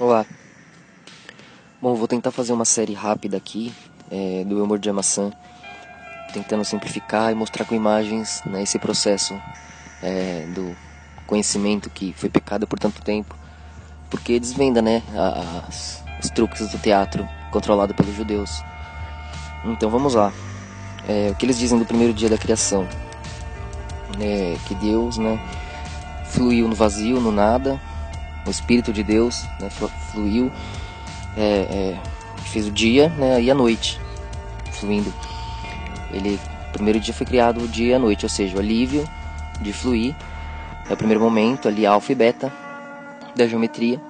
Olá. Bom, vou tentar fazer uma série rápida aqui do Eu Mordi a Maçã, tentando simplificar e mostrar com imagens, né, esse processo do conhecimento que foi pecado por tanto tempo, porque desvenda, né, os truques do teatro controlado pelos judeus. Então vamos lá. O que eles dizem do primeiro dia da criação? Que Deus, né, fluiu no vazio, no nada. O Espírito de Deus, né, fluiu, fez o dia, né, e a noite, fluindo. O primeiro dia foi criado o dia e a noite, ou seja, o alívio de fluir. É o primeiro momento ali, alfa e beta da geometria.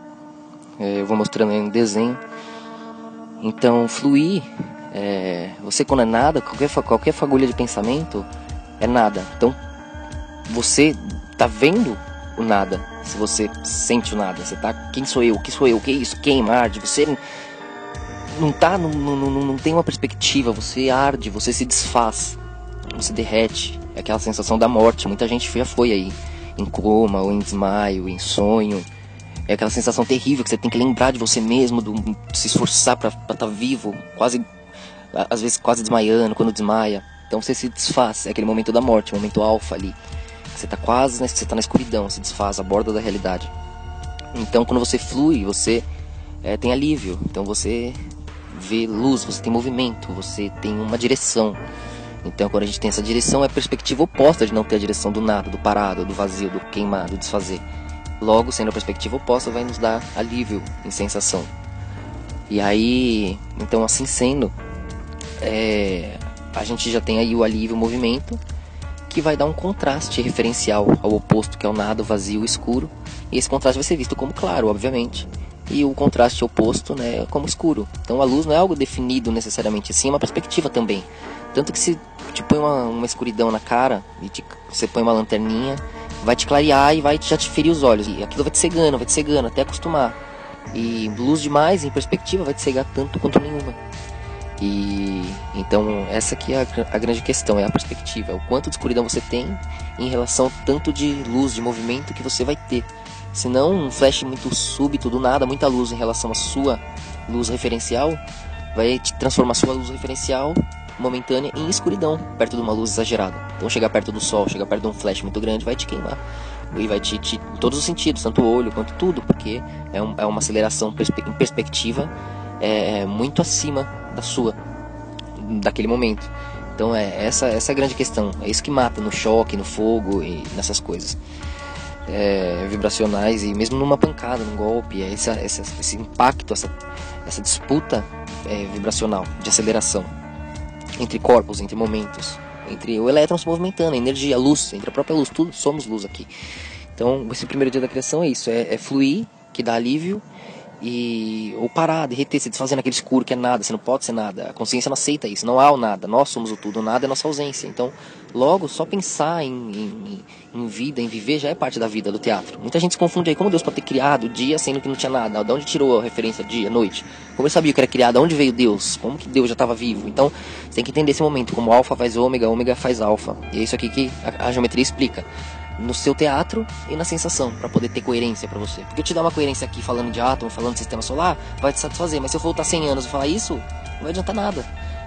Eu vou mostrando aí um desenho. Então, fluir, você quando é nada, qualquer fagulha de pensamento é nada. Então, você tá vendo o nada. Se você sente o nada, você tá, quem sou eu, o que sou eu, o que é isso, queima, arde, você não tem uma perspectiva, você arde, você se desfaz, você derrete, é aquela sensação da morte. Muita gente já foi aí, em coma, ou em desmaio, em sonho, é aquela sensação terrível que você tem que lembrar de você mesmo, se esforçar pra estar vivo, quase, às vezes quase desmaiando, quando desmaia, então você se desfaz, é aquele momento da morte, o momento alfa ali. Você está quase, você está na escuridão, se desfaz, à borda da realidade. Então, quando você flui, você tem alívio. Então, você vê luz, você tem movimento, você tem uma direção. Então, quando a gente tem essa direção, é a perspectiva oposta de não ter a direção do nada, do parado, do vazio, do queimar, do desfazer. Logo, sendo a perspectiva oposta, vai nos dar alívio em sensação. E aí, então, assim sendo, a gente já tem aí o alívio, o movimento, que vai dar um contraste referencial ao oposto, que é o nada, o vazio, o escuro. E esse contraste vai ser visto como claro, obviamente, e o contraste oposto, né, como escuro. Então a luz não é algo definido necessariamente, assim, é uma perspectiva também. Tanto que se te põe uma escuridão na cara e você põe uma lanterninha, vai te clarear e vai já te ferir os olhos, e aquilo vai te cegando até acostumar. E luz demais em perspectiva vai te cegar tanto quanto nenhuma. E então essa aqui é a grande questão, é a perspectiva, é o quanto de escuridão você tem em relação ao tanto de luz, de movimento que você vai ter. Se não, um flash muito súbito, do nada, muita luz em relação à sua luz referencial, vai te transformar a sua luz referencial momentânea em escuridão, perto de uma luz exagerada. Então chegar perto do sol, chegar perto de um flash muito grande, vai te queimar. E vai te em todos os sentidos, tanto o olho quanto tudo, porque é uma aceleração em perspectiva muito acima da sua, daquele momento. Então essa é a grande questão, é isso que mata no choque, no fogo e nessas coisas vibracionais, e mesmo numa pancada, num golpe, esse impacto, essa disputa vibracional, de aceleração entre corpos, entre momentos, entre o elétron se movimentando, a energia, a luz, entre a própria luz, tudo somos luz aqui. Então esse primeiro dia da criação é isso, é fluir, que dá alívio, ou parar, derreter, se desfazer naquele escuro que é nada, você não pode ser nada, a consciência não aceita isso, não há o nada, nós somos o tudo, o nada é nossa ausência. Então logo só pensar em vida, em viver, já é parte da vida do teatro. Muita gente se confunde aí, como Deus pode ter criado o dia sendo que não tinha nada, de onde tirou a referência dia, noite, como ele sabia que era criado, de onde veio Deus, como que Deus já estava vivo. Então você tem que entender esse momento, como alfa faz ômega, ômega faz alfa, e é isso aqui que a geometria explica no seu teatro e na sensação, para poder ter coerência para você. Porque eu te dar uma coerência aqui falando de átomo, falando de sistema solar, vai te satisfazer, mas se eu voltar 100 anos e falar isso, não vai adiantar nada.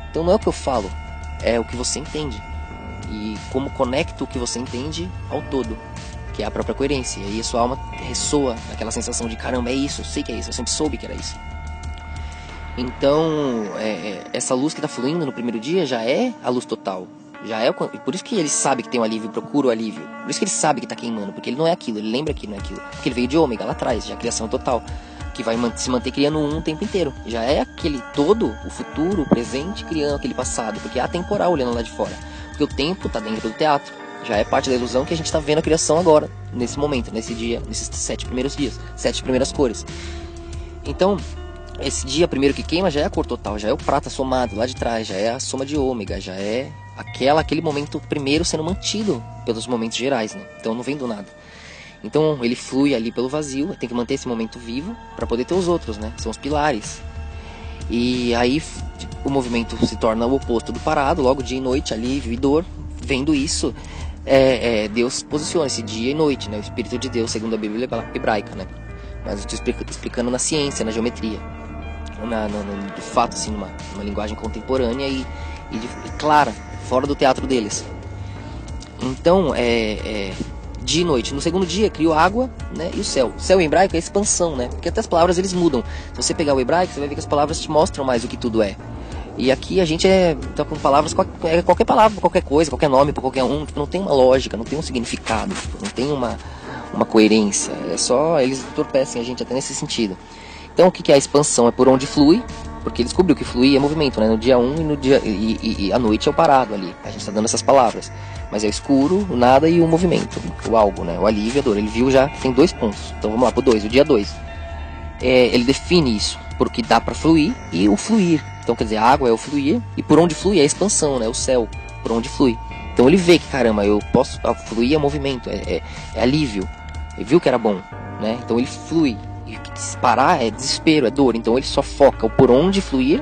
Então não é o que eu falo, é o que você entende, e como conecta o que você entende ao todo, que é a própria coerência. E aí a sua alma ressoa naquela sensação de caramba, é isso, eu sei que é isso, eu sempre soube que era isso. Então essa luz que está fluindo no primeiro dia já é a luz total. Por isso que ele sabe que tem um alívio, procura o alívio. Por isso que ele sabe que está queimando, porque ele não é aquilo, ele lembra que não é aquilo. Porque ele veio de ômega lá atrás, já a criação total, que vai se manter criando o tempo inteiro. Já é aquele todo, o futuro, o presente, criando aquele passado, porque é atemporal olhando lá de fora. Porque o tempo está dentro do teatro, já é parte da ilusão que a gente está vendo a criação agora, nesse momento, nesse dia, nesses 7 primeiros dias, 7 primeiras cores. Então esse dia primeiro que queima já é a cor total, já é o prata somado lá de trás, já é a soma de ômega, já é aquele momento primeiro sendo mantido pelos momentos gerais, né? Então não vem do nada. Então ele flui ali pelo vazio, tem que manter esse momento vivo para poder ter os outros, né? São os pilares. E aí o movimento se torna o oposto do parado, logo dia e noite, alívio e dor. Vendo isso, Deus posiciona esse dia e noite, né? O Espírito de Deus, segundo a Bíblia hebraica, né? mas eu estou explicando na ciência, na geometria, de fato, assim, numa linguagem contemporânea e clara, fora do teatro deles. Então, dia e noite. No segundo dia, criou água, né, e o céu. Céu em hebraico é expansão, né, porque até as palavras eles mudam. Se você pegar o hebraico, você vai ver que as palavras te mostram mais o que tudo é. E aqui a gente tá com palavras, qualquer palavra, qualquer coisa, qualquer nome para qualquer um, não tem uma lógica, não tem um significado, não tem uma coerência, é só, eles entorpecem a gente até nesse sentido. Então o que é a expansão? É por onde flui, porque ele descobriu que fluir é movimento, né? No dia 1 e a noite é o parado ali, a gente está dando essas palavras, mas é o escuro, o nada e o movimento, o algo, né? O alívio e a dor, ele viu já, tem 2 pontos, então vamos lá pro 2, o dia 2. Ele define isso, porque dá para fluir e o fluir. Então quer dizer, a água é o fluir e por onde flui é a expansão, né? O céu, por onde flui. Então ele vê que, caramba, eu posso fluir é movimento, é alívio. Ele viu que era bom, né? Então ele flui. E se parar é desespero, é dor. Então ele só foca o por onde fluir,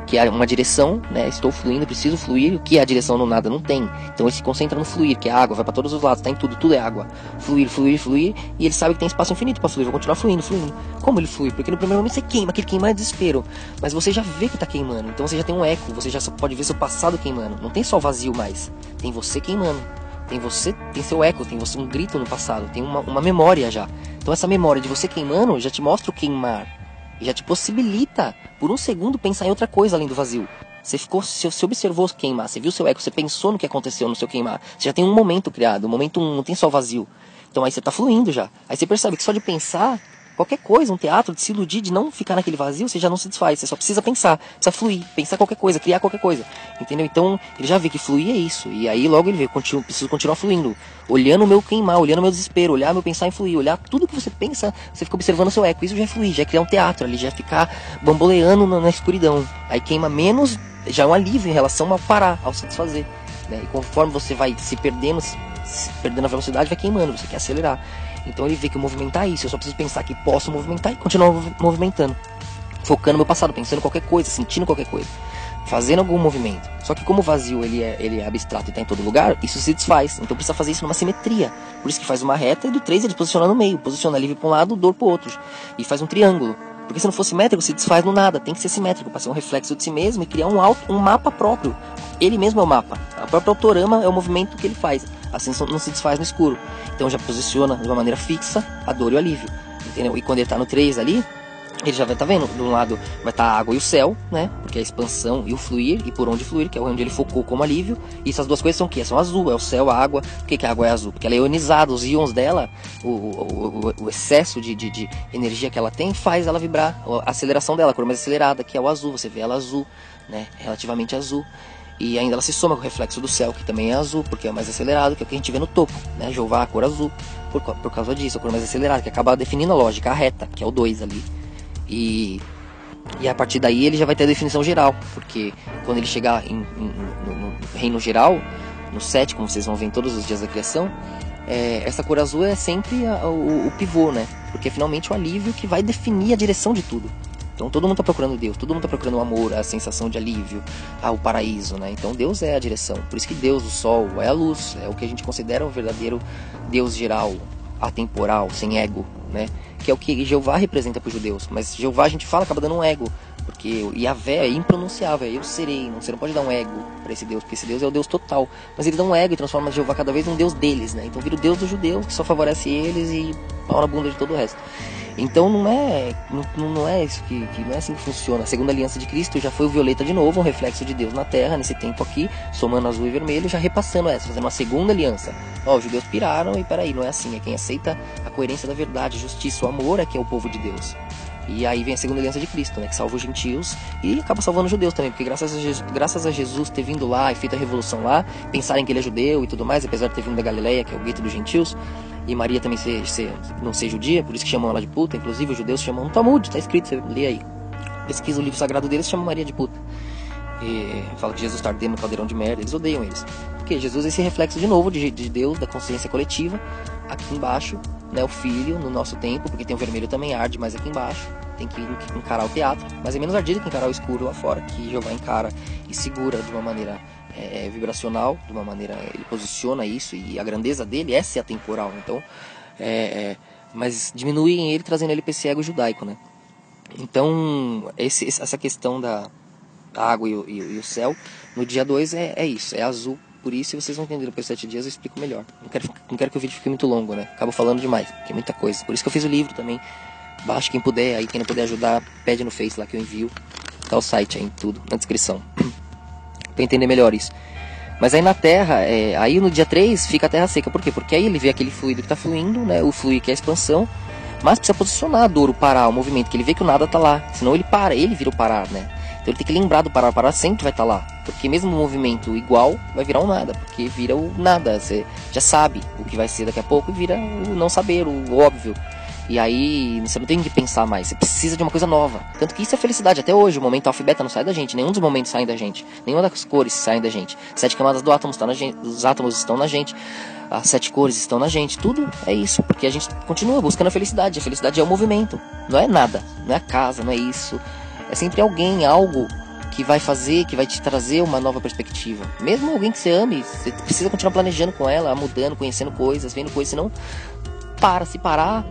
que é uma direção, né? Estou fluindo, preciso fluir. O que é a direção no nada? Não tem. Então ele se concentra no fluir, que é água, vai para todos os lados, tá em tudo é água. Fluir, fluir, fluir. E ele sabe que tem espaço infinito para fluir, vai continuar fluindo, fluindo. Como ele flui? Porque no primeiro momento você queima, aquele queimar é desespero. Mas você já vê que tá queimando. Então você já tem um eco, você já pode ver seu passado queimando. Não tem só vazio mais. Tem você queimando. Tem seu eco, tem você um grito no passado, tem uma memória já. Então essa memória de você queimando já te mostra o queimar. E já te possibilita, por um segundo, pensar em outra coisa além do vazio. Você observou queimar, você viu seu eco, você pensou no que aconteceu no seu queimar. Você já tem um momento criado, não tem só vazio. Então aí você tá fluindo já. Aí você percebe que só de pensar, qualquer coisa, um teatro, de se iludir, de não ficar naquele vazio, você já não se desfaz. Você só precisa pensar, precisa fluir, pensar qualquer coisa, criar qualquer coisa. Entendeu? Então ele já vê que fluir é isso. E aí logo ele vê, preciso continuar fluindo. Olhando o meu queimar, olhando o meu desespero, olhar meu pensar em fluir, olhar tudo que você pensa, você fica observando o seu eco. Isso já é fluir, já é criar um teatro ali, já é ficar bamboleando na escuridão. Aí queima menos, já é um alívio em relação ao parar, ao se desfazer. Né? E conforme você vai se perdendo a velocidade, vai queimando, você quer acelerar. Então ele vê que movimentar é isso, eu só preciso pensar que posso movimentar e continuar movimentando. Focando no meu passado, pensando qualquer coisa, sentindo qualquer coisa, fazendo algum movimento. Só que como o vazio ele é abstrato e está em todo lugar, isso se desfaz. Então precisa fazer isso numa simetria. Por isso que faz uma reta e do 3 ele posiciona no meio. Posiciona livre para um lado, dor para o outro. E faz um triângulo. Porque se não for simétrico, se desfaz no nada. Tem que ser simétrico para ser um reflexo de si mesmo e criar um mapa próprio. Ele mesmo é o mapa. A própria autorama é o movimento que ele faz. Assim não se desfaz no escuro. Então já posiciona de uma maneira fixa a dor e o alívio. Entendeu? E quando ele está no 3 ali, ele já vai estar vendo, de um lado vai estar a água e o céu, né? Porque é a expansão e o fluir, e por onde fluir, que é onde ele focou como alívio. E essas duas coisas são o quê? São azul, é o céu, a água. Por que a água é azul? Porque ela é ionizada, os íons dela, o excesso de energia que ela tem faz ela vibrar, a aceleração dela, a cor mais acelerada, que é o azul, você vê ela azul, né? Relativamente azul. E ainda ela se soma com o reflexo do céu, que também é azul, porque é mais acelerado, que é o que a gente vê no topo, né? Jeová, a cor azul, por causa disso, a cor mais acelerada, que acaba definindo a lógica, a reta, que é o 2 ali. E a partir daí ele já vai ter a definição geral, porque quando ele chegar no reino geral, no 7, como vocês vão ver em todos os dias da criação, essa cor azul é sempre o pivô, né? Porque é finalmente o alívio que vai definir a direção de tudo. Então todo mundo está procurando Deus, todo mundo está procurando o amor, a sensação de alívio, o paraíso, né? Então Deus é a direção, por isso que Deus, o sol, é a luz, é o que a gente considera o verdadeiro Deus geral, atemporal, sem ego, né? Que é o que Jeová representa para os judeus. Mas Jeová a gente fala, acaba dando um ego, porque Yahvé é impronunciável, eu serei, você não pode dar um ego para esse Deus, porque esse Deus é o Deus total. Mas eles dão um ego e transformam Jeová cada vez um Deus deles, né? Então vira o Deus dos judeus, que só favorece eles e pau na bunda de todo o resto. Então não é isso que não é assim que funciona. A segunda aliança de Cristo já foi o violeta de novo, um reflexo de Deus na Terra, nesse tempo aqui, somando azul e vermelho, já repassando essa, fazendo uma segunda aliança. Os judeus piraram e peraí, não é assim, é quem aceita a coerência da verdade, justiça, o amor é que é o povo de Deus. E aí vem a segunda aliança de Cristo, né, que salva os gentios e acaba salvando os judeus também, porque graças a Jesus ter vindo lá e feito a revolução lá, pensarem que ele é judeu e tudo mais, apesar de ter vindo da Galileia, que é o gueto dos gentios, e Maria também não ser judia, por isso que chamam ela de puta. Inclusive os judeus chamam no Talmud, está escrito, você lê aí, pesquisa o livro sagrado deles, chama Maria de puta. E fala que Jesus está ardendo no caldeirão de merda, eles odeiam eles. Porque Jesus é esse reflexo de novo de Deus, da consciência coletiva, aqui embaixo, né, o Filho, no nosso tempo, porque tem o vermelho também arde, mas aqui embaixo tem que encarar o teatro, mas é menos ardido que encarar o escuro lá fora, que Jeová encara e segura de uma maneira vibracional, de uma maneira, ele posiciona isso, e a grandeza dele é ser atemporal. Então mas diminuem ele trazendo ele para esse ego judaico, né? Então, essa questão da água e o céu, no dia 2 é isso, é azul. Por isso, se vocês não entenderam depois de 7 dias, eu explico melhor. Não quero que o vídeo fique muito longo, né? Acabo falando demais, porque é muita coisa. Por isso que eu fiz o livro também. Baixa quem puder, aí quem não puder ajudar, pede no Face lá que eu envio. Tá o site aí, tudo, na descrição. Pra entender melhor isso. Mas aí na Terra, aí no dia 3 fica a Terra seca. Por quê? Porque aí ele vê aquele fluido que tá fluindo, né? O fluido que é a expansão. Mas precisa posicionar a dor, o parar, o movimento, que ele vê que o nada tá lá. Senão ele para, ele vira o parar, né? Então ele tem que lembrar do parar. O parar sempre vai estar lá. Porque mesmo um movimento igual vai virar um nada. Porque vira o nada. Você já sabe o que vai ser daqui a pouco e vira o não saber, o óbvio. E aí você não tem que pensar mais. Você precisa de uma coisa nova. Tanto que isso é felicidade. Até hoje o momento alfa e beta não sai da gente. Nenhum dos momentos saem da gente. Nenhuma das cores saem da gente. 7 camadas do átomo estão na gente. Os átomos estão na gente. As 7 cores estão na gente. Tudo é isso. Porque a gente continua buscando a felicidade. A felicidade é o movimento. Não é nada. Não é a casa. Não é isso. É sempre alguém, algo que vai fazer, que vai te trazer uma nova perspectiva. Mesmo alguém que você ame, você precisa continuar planejando com ela, mudando, conhecendo coisas, vendo coisas. Senão, se parar,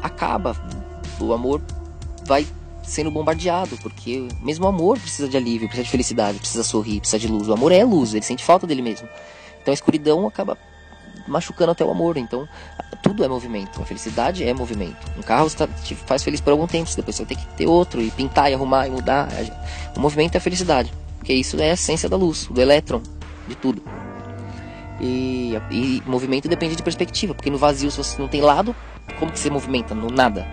acaba. O amor vai sendo bombardeado. Porque mesmo o amor precisa de alívio, precisa de felicidade, precisa sorrir, precisa de luz. O amor é luz, ele sente falta dele mesmo. Então a escuridão acaba machucando até o amor. Então tudo é movimento, a felicidade é movimento. Um carro te faz feliz por algum tempo, depois você vai ter que ter outro, e pintar, e arrumar, e mudar. O movimento é a felicidade, porque isso é a essência da luz, do elétron, de tudo. E movimento depende de perspectiva, porque no vazio, se você não tem lado, como que você movimenta? No nada.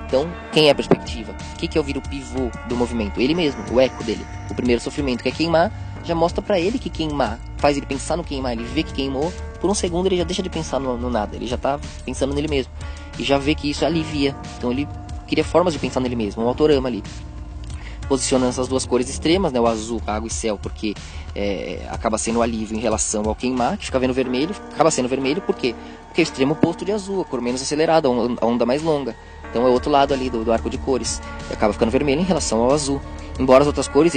Então, quem é a perspectiva? O que é o pivô do movimento? Ele mesmo, o eco dele. O primeiro sofrimento, que é queimar, já mostra pra ele que queimar faz ele pensar no queimar, ele vê que queimou, por um segundo ele já deixa de pensar no nada, ele já tá pensando nele mesmo, e já vê que isso alivia. Então ele cria formas de pensar nele mesmo, um autorama ali, posicionando essas duas cores extremas, né, o azul, água e céu, porque acaba sendo o alívio em relação ao queimar, que fica vendo vermelho, acaba sendo vermelho, por quê? Porque é o extremo oposto de azul, a cor menos acelerada, a onda mais longa. Então é o outro lado ali do arco de cores, e acaba ficando vermelho em relação ao azul. Embora as outras cores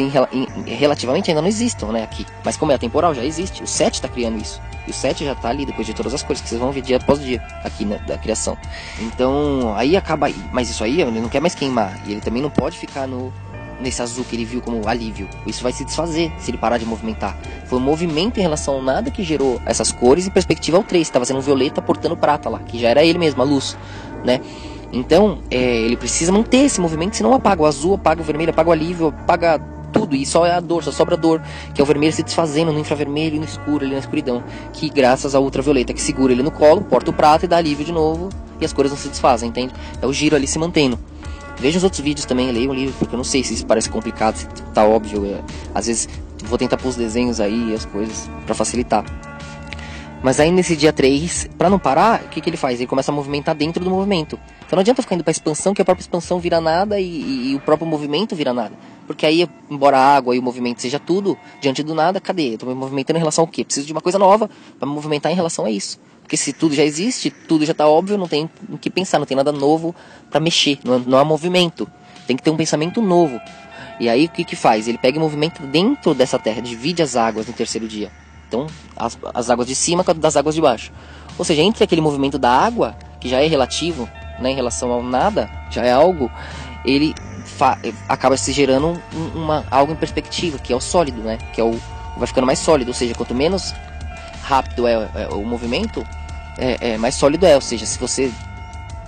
relativamente ainda não existam, né, aqui. Mas como é atemporal, já existe. O 7 está criando isso. E o 7 já está ali, depois de todas as cores, que vocês vão ver dia após dia, aqui, né, da criação. Então, aí acaba... Mas isso aí, ele não quer mais queimar. E ele também não pode ficar nesse azul que ele viu como alívio. Isso vai se desfazer, se ele parar de movimentar. Foi um movimento em relação ao nada que gerou essas cores, em perspectiva ao 3. Estava sendo um violeta portando prata lá, que já era ele mesmo, a luz, né? Então, ele precisa manter esse movimento, senão apaga o azul, apaga o vermelho, apaga o alívio, apaga tudo, e só é a dor, só sobra a dor, que é o vermelho se desfazendo no infravermelho e no escuro, ali na escuridão, que graças à ultravioleta que segura ele no colo, porta o prato e dá alívio de novo, e as cores não se desfazem, entende? É o giro ali se mantendo. Veja os outros vídeos também, leia o livro, porque eu não sei se isso parece complicado, se tá óbvio, às vezes vou tentar pôr os desenhos aí e as coisas, pra facilitar. Mas aí nesse dia 3, pra não parar, o que ele faz? Ele começa a movimentar dentro do movimento. Então não adianta ficar indo pra expansão, que a própria expansão vira nada e o próprio movimento vira nada. Porque aí, embora a água e o movimento seja tudo, diante do nada, cadê? Eu tô me movimentando em relação ao quê? Preciso de uma coisa nova pra me movimentar em relação a isso. Porque se tudo já existe, tudo já tá óbvio, não tem o que pensar, não tem nada novo pra mexer, não há movimento. Tem que ter um pensamento novo. E aí o que faz? Ele pega e movimenta dentro dessa terra, divide as águas no terceiro dia. Então, as águas de cima das águas de baixo. Ou seja, entre aquele movimento da água, que já é relativo, né, em relação ao nada, já é algo, ele acaba se gerando algo em perspectiva, que é o sólido, né, que é vai ficando mais sólido. Ou seja, quanto menos rápido é o movimento, mais sólido é. Ou seja, se você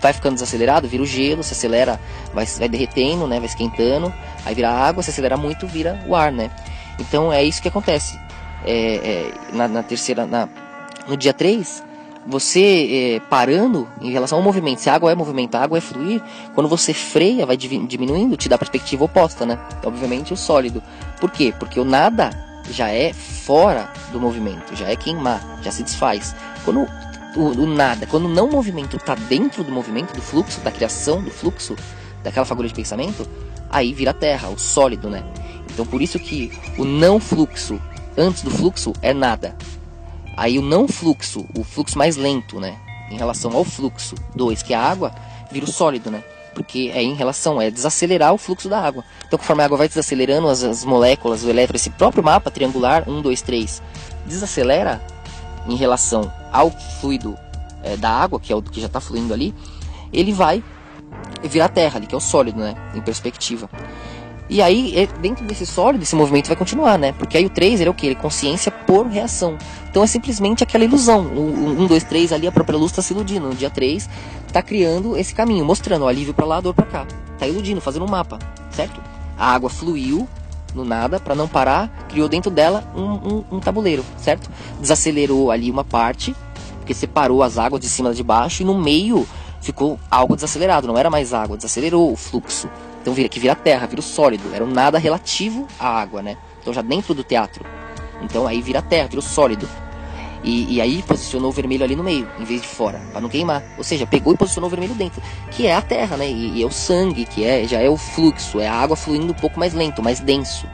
vai ficando desacelerado, vira o gelo, se acelera, vai derretendo, né, vai esquentando, aí vira água, se acelera muito, vira o ar, né. Então é isso que acontece. No dia 3, você parando em relação ao movimento, se a água é movimento, a água é fluir, quando você freia, vai diminuindo, te dá a perspectiva oposta, né? Obviamente o sólido. Por quê? Porque o nada já é fora do movimento, já é queimar, já se desfaz. Quando o nada, quando o não movimento está dentro do movimento, do fluxo, da criação, do fluxo, daquela fagulha de pensamento, aí vira terra, o sólido, né? Então por isso que o não fluxo antes do fluxo é nada. Aí o não fluxo, o fluxo mais lento, né, em relação ao fluxo 2, que é a água, vira o sólido, né? Porque é desacelerar o fluxo da água. Então conforme a água vai desacelerando, as moléculas, o elétron, esse próprio mapa triangular 1, 2, 3, desacelera em relação ao fluido da água, que é o que já está fluindo ali, ele vai virar terra ali, que é o sólido, né, em perspectiva. E aí, dentro desse sólido, esse movimento vai continuar, né? Porque aí o 3, ele é o quê? Ele é consciência por reação. Então é simplesmente aquela ilusão. O 1, 2, 3, ali a própria luz está se iludindo. No dia 3, está criando esse caminho, mostrando o alívio para lá, dor para cá. Está iludindo, fazendo um mapa, certo? A água fluiu no nada, para não parar, criou dentro dela um tabuleiro, certo? Desacelerou ali uma parte, porque separou as águas de cima e de baixo, e no meio ficou algo desacelerado, não era mais água, desacelerou o fluxo. Então vira terra, vira o sólido, era um nada relativo à água, né? Então já dentro do teatro. Então aí vira terra, vira o sólido. E aí posicionou o vermelho ali no meio, em vez de fora, para não queimar. Ou seja, pegou e posicionou o vermelho dentro, que é a terra, né? E é o sangue, já é o fluxo, é a água fluindo um pouco mais lento, mais denso,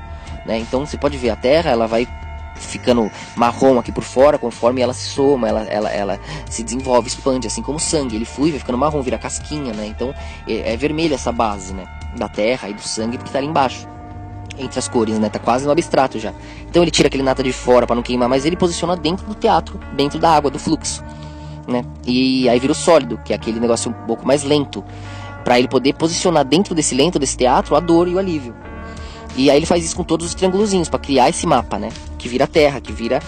né? Então você pode ver a terra, ela vai ficando marrom aqui por fora, conforme ela se soma, ela se desenvolve, expande, assim como o sangue, ele flui, vai ficando marrom, vira casquinha, né? Então é vermelha essa base, né? Da terra e do sangue, porque tá ali embaixo, entre as cores, né? Tá quase no abstrato já. Então ele tira aquele nata de fora para não queimar, mas ele posiciona dentro do teatro, dentro da água, do fluxo, né? E aí vira o sólido, que é aquele negócio um pouco mais lento, para ele poder posicionar dentro desse lento, desse teatro, a dor e o alívio. E aí ele faz isso com todos os triângulozinhos, para criar esse mapa, né? Que vira terra, que vira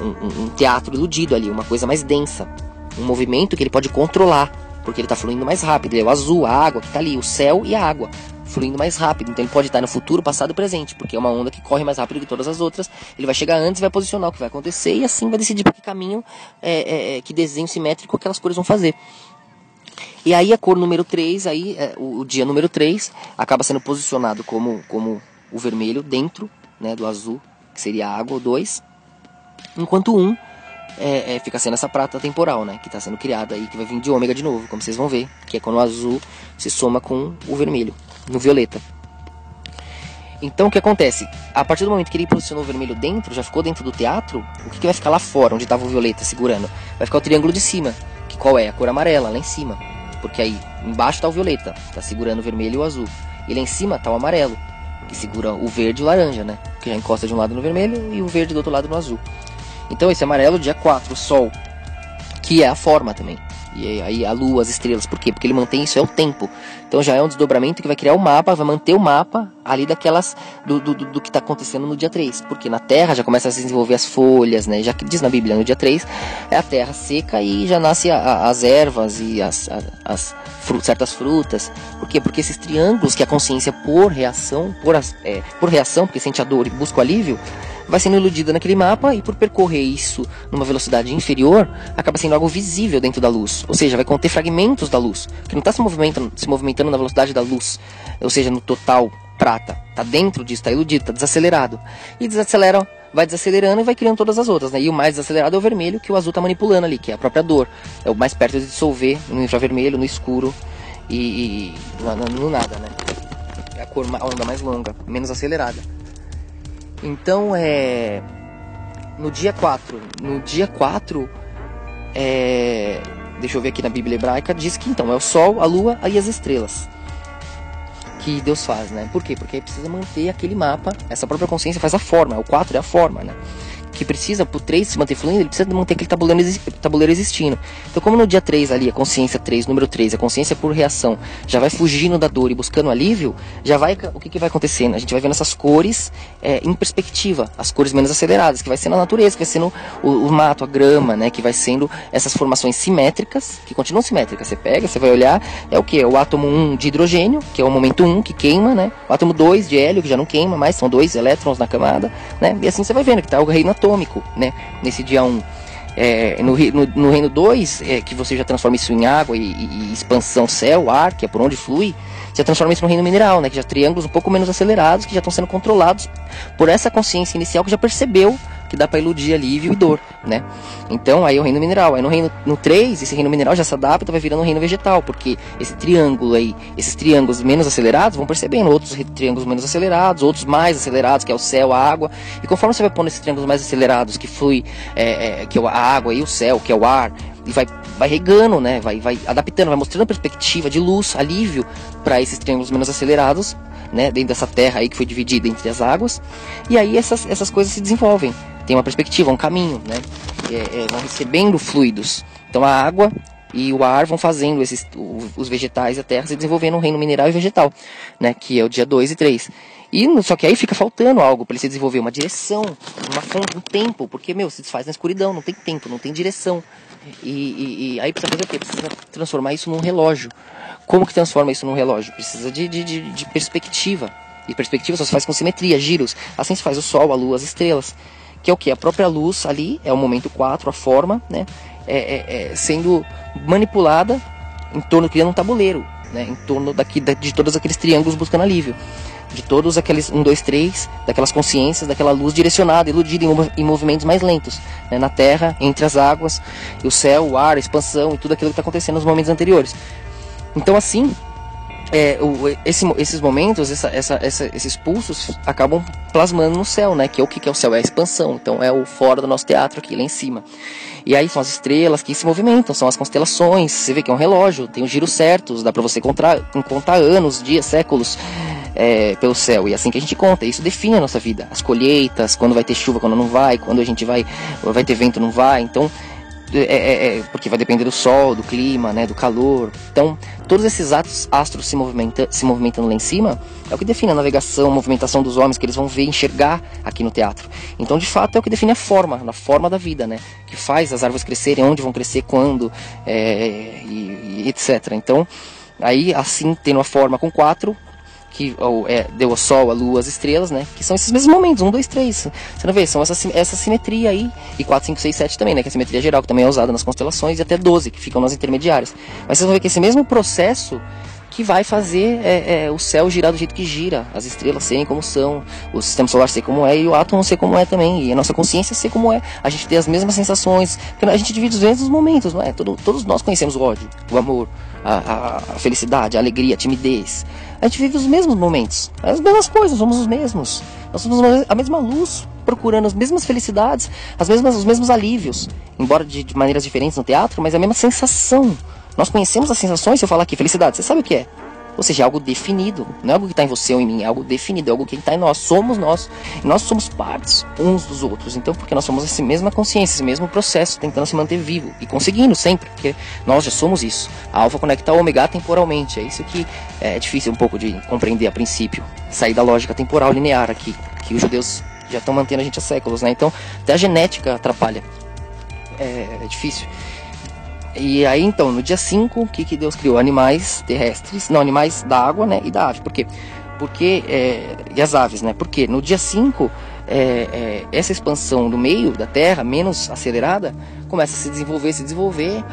um teatro iludido ali, uma coisa mais densa, um movimento que ele pode controlar, porque ele está fluindo mais rápido. É o azul, a água que está ali, o céu e a água fluindo mais rápido. Então ele pode estar no futuro, passado e presente, porque é uma onda que corre mais rápido que todas as outras. Ele vai chegar antes, vai posicionar o que vai acontecer e assim vai decidir por que caminho, que desenho simétrico aquelas cores vão fazer. E aí a cor número 3, aí, o dia número 3, acaba sendo posicionado como o vermelho dentro, né, do azul, que seria a água, o 2, enquanto o 1 fica sendo essa prata temporal, né, que está sendo criada aí, que vai vir de ômega de novo, como vocês vão ver, que é quando o azul se soma com o vermelho, no violeta. Então o que acontece? A partir do momento que ele posicionou o vermelho dentro, já ficou dentro do teatro, o que vai ficar lá fora, onde estava o violeta segurando? Vai ficar o triângulo de cima, que qual é? A cor amarela, lá em cima. Porque aí embaixo está o violeta, está segurando o vermelho e o azul. E lá em cima está o amarelo, que segura o verde e o laranja, né? Que já encosta de um lado no vermelho e o verde do outro lado no azul. Então esse amarelo, dia 4, o sol, que é a forma também. E aí a lua, as estrelas, por quê? Porque ele mantém isso, é o tempo. Então já é um desdobramento que vai criar o mapa, vai manter o mapa ali daquelas do que está acontecendo no dia 3. Porque na terra já começa a se desenvolver as folhas, né? Já que diz na Bíblia, no dia 3 é a terra seca e já nasce as ervas e certas frutas. Por quê? Porque esses triângulos que a consciência por reação, porque sente a dor e busca o alívio, vai sendo iludida naquele mapa, e por percorrer isso numa velocidade inferior, acaba sendo algo visível dentro da luz. Ou seja, vai conter fragmentos da luz, que não está se movimentando na velocidade da luz, ou seja, no total prata. Está dentro disso, está iludido, está desacelerado. E desacelera, vai desacelerando e vai criando todas as outras, né? E o mais desacelerado é o vermelho, que o azul está manipulando ali, que é a própria dor. É o mais perto de dissolver no infravermelho, no escuro e no nada, né? É a onda mais longa, menos acelerada. Então no dia 4, deixa eu ver aqui na Bíblia hebraica, diz que então é o sol, a lua e as estrelas que Deus faz, né? Por quê? Porque aí precisa manter aquele mapa, essa própria consciência faz a forma, o 4 é a forma, né? Que precisa, pro 3 se manter fluindo, ele precisa manter aquele tabuleiro existindo. Então como no dia 3 ali, a consciência 3, número 3, a consciência por reação, já vai fugindo da dor e buscando alívio, o que vai acontecendo? A gente vai vendo essas cores em perspectiva, as cores menos aceleradas, que vai sendo a natureza, que vai sendo o mato, a grama, né? Que vai sendo essas formações simétricas, que continuam simétricas. Você pega, você vai olhar, é o que? O átomo 1 de hidrogênio, que é o momento 1, que queima, né? O átomo 2 de hélio, que já não queima mais, são 2 elétrons na camada, né? E assim você vai vendo que está o reino atômico, né? Nesse dia 1. No reino 2, que você já transforma isso em água e expansão céu, ar, que é por onde flui, você transforma isso no reino mineral, né? Que já triângulos um pouco menos acelerados, que já estão sendo controlados por essa consciência inicial que já percebeu que dá para iludir alívio e dor, né? Então aí é o reino mineral. Aí no 3, esse reino mineral já se adapta, vai virando um reino vegetal, porque esse triângulo aí, esses triângulos menos acelerados vão percebendo outros triângulos menos acelerados, outros mais acelerados, que é o céu, a água. E conforme você vai pondo esses triângulos mais acelerados, que flui, que é a água e o céu, que é o ar, e vai regando, né? Vai adaptando, vai mostrando perspectiva de luz, alívio para esses triângulos menos acelerados, né? Dentro dessa terra aí que foi dividida entre as águas. E aí essas coisas se desenvolvem. Tem uma perspectiva, um caminho, né? Vão recebendo fluidos, Então a água e o ar vão fazendo os vegetais e a terra se desenvolvendo um reino mineral e vegetal, né, que é o dia 2 e 3. Só que aí fica faltando algo para ele se desenvolver, uma direção, uma fonte, um tempo, porque, se desfaz na escuridão, não tem tempo, não tem direção. E aí precisa fazer o quê? Precisa transformar isso num relógio. Como que transforma isso num relógio? Precisa de perspectiva. E perspectiva só se faz com simetria, giros. Assim se faz o Sol, a Lua, as estrelas. Que é o que? A própria luz ali, é o momento 4, a forma, né? Sendo manipulada em torno, criando um tabuleiro, né? Em torno de todos aqueles triângulos buscando alívio. De todos aqueles 1, 2, 3, daquelas consciências, daquela luz direcionada, iludida em movimentos mais lentos, né? Na Terra, entre as águas, e o céu, o ar, a expansão e tudo aquilo que está acontecendo nos momentos anteriores. Então assim, esses momentos, esses pulsos acabam plasmando no céu, né? Que é o que é o céu? É a expansão. Então é o fora do nosso teatro aqui, lá em cima. E aí são as estrelas que se movimentam, são as constelações. Você vê que é um relógio, tem os giros certos, dá pra você contar anos, dias, séculos pelo céu. E é assim que a gente conta, isso define a nossa vida. As colheitas, quando vai ter chuva, quando não vai, quando a gente vai ter vento, não vai. Então porque vai depender do sol, do clima, né, do calor. Então, todos esses astros se movimentando lá em cima é o que define a navegação, a movimentação dos homens, que eles vão ver, enxergar aqui no teatro. Então, de fato, é o que define a forma da vida, né, que faz as árvores crescerem, onde vão crescer, quando, e etc. Então, aí, assim, tendo a forma com 4, que deu o Sol, a Lua, as estrelas, né? Que são esses mesmos momentos, 1, 2, 3. Você não vê? São essa simetria aí. E 4, 5, 6, 7 também, né? Que é a simetria geral, que também é usada nas constelações. E até 12, que ficam nas intermediárias. Mas vocês vão ver que esse mesmo processo que vai fazer o céu girar do jeito que gira. As estrelas serem como são. O sistema solar ser como é. E o átomo ser como é também. E a nossa consciência ser como é. A gente ter as mesmas sensações. Porque a gente divide os mesmos momentos, não é? Todos nós conhecemos o ódio, o amor, a felicidade, a alegria, a timidez. A gente vive os mesmos momentos, as mesmas coisas, somos os mesmos. Nós somos a mesma luz, procurando as mesmas felicidades, os mesmos alívios. Embora de maneiras diferentes no teatro, mas a mesma sensação. Nós conhecemos as sensações. Se eu falar aqui felicidade, você sabe o que é? Ou seja, é algo definido. Não é algo que está em você ou em mim, é algo definido, é algo que está em nós. Somos nós. E nós somos partes uns dos outros. Então, porque nós somos essa mesma consciência, esse mesmo processo, tentando se manter vivo. E conseguindo sempre, porque nós já somos isso. A alfa conecta ao ômega temporalmente. É isso que é difícil um pouco de compreender a princípio. Sair da lógica temporal linear aqui, que os judeus já estão mantendo a gente há séculos, né? Então, até a genética atrapalha. É difícil. E aí então, no dia 5, o que Deus criou? Animais terrestres, não, animais da água, né, e da ave. Por quê? E as aves, né? Porque no dia 5, essa expansão do meio da Terra, menos acelerada, começa a se desenvolver,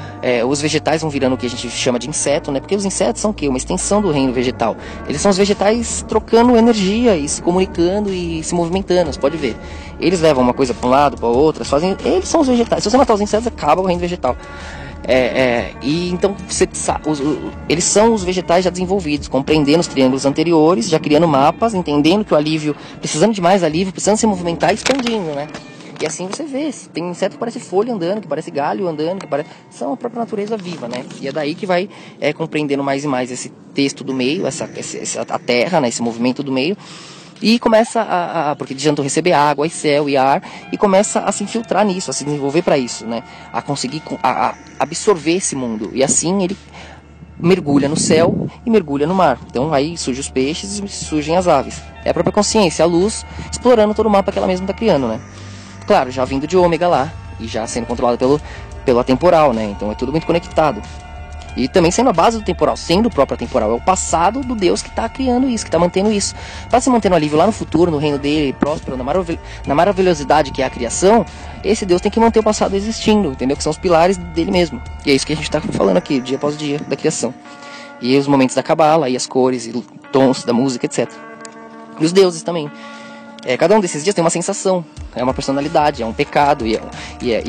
os vegetais vão virando o que a gente chama de inseto, né? Porque os insetos são o quê? Uma extensão do reino vegetal. Eles são os vegetais trocando energia e se comunicando e se movimentando, você pode ver. Eles levam uma coisa para um lado, para outra, eles são os vegetais. Se você matar os insetos, acaba o reino vegetal. E então eles são os vegetais já desenvolvidos, compreendendo os triângulos anteriores, já criando mapas, entendendo que o alívio, precisando de mais alívio, precisando se movimentar, expandindo, né? E assim você vê, tem inseto que parece folha andando, que parece galho andando, são a própria natureza viva, né? E é daí que vai compreendendo mais e mais esse texto do meio, a terra, né? Esse movimento do meio. E começa porque adiantou receber água e céu e ar, e começa a se infiltrar nisso, a se desenvolver para isso, né? A conseguir absorver esse mundo. E assim ele mergulha no céu e mergulha no mar. Então aí surgem os peixes e surgem as aves. É a própria consciência, a luz, explorando todo o mapa que ela mesma está criando, né? Claro, já vindo de ômega lá, e já sendo controlada pelo atemporal, né? Então é tudo muito conectado. E também sendo a base do temporal, sendo o próprio temporal. É o passado do Deus que está criando isso, que está mantendo isso. Para se manter no alívio lá no futuro, no reino dele, próspero, na maravilhosidade que é a criação, esse Deus tem que manter o passado existindo, entendeu? Que são os pilares dele mesmo. E é isso que a gente está falando aqui, dia após dia, da criação. E os momentos da cabala, e as cores, e tons da música, etc. E os deuses também. Cada um desses dias tem uma sensação, é uma personalidade, é um pecado, e